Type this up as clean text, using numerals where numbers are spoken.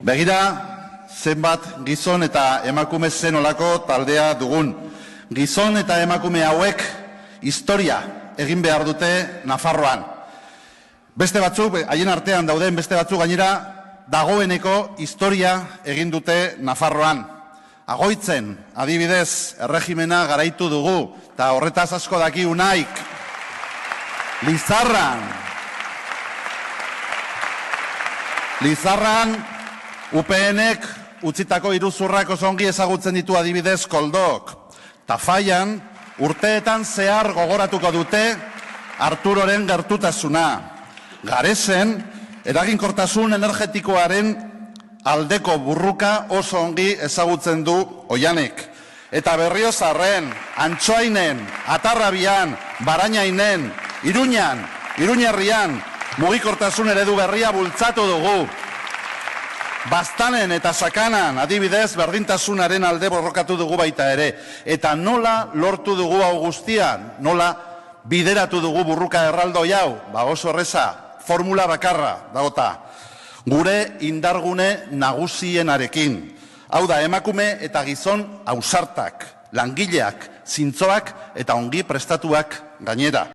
Begira, zenbat gizon eta emakume zenolako taldea dugun. Gizon eta emakume hauek historia egin behar dute Nafarroan. Beste batzuk, haien artean dauden beste batzuk gainera, dagoeneko historia egin dute Nafarroan. Agoitzen, adibidez, erregimena garaitu dugu, eta horretaz asko daki Unaik. Lizarran, UPNek utzitako iruzurrak oso ongi ezagutzen ditu adibidez Koldok. Tafaian, urteetan zehar gogoratuko dute Arturoren gertutasuna. Garesen, eraginkortasun energetikoaren aldeko burruka oso ongi ezagutzen du Oianek. Eta Berriozarren, Antsoainen, Atarrabian, Barainainen, Iruñan, Iruñerrian, mugikortasun eredu berria bultzatu dugu. Baztanen eta Sakanan, adibidez, berdintasunaren alde borrokatu dugu baita ere. Eta nola lortu dugu hau guztian, nola bideratu dugu burruka erraldoi hau, oso erreza, formula bakarra dagota. Gure indargune nagusienarekin. Hau da, emakume eta gizon ausartak, langileak, zintzoak eta ongi prestatuak gainera.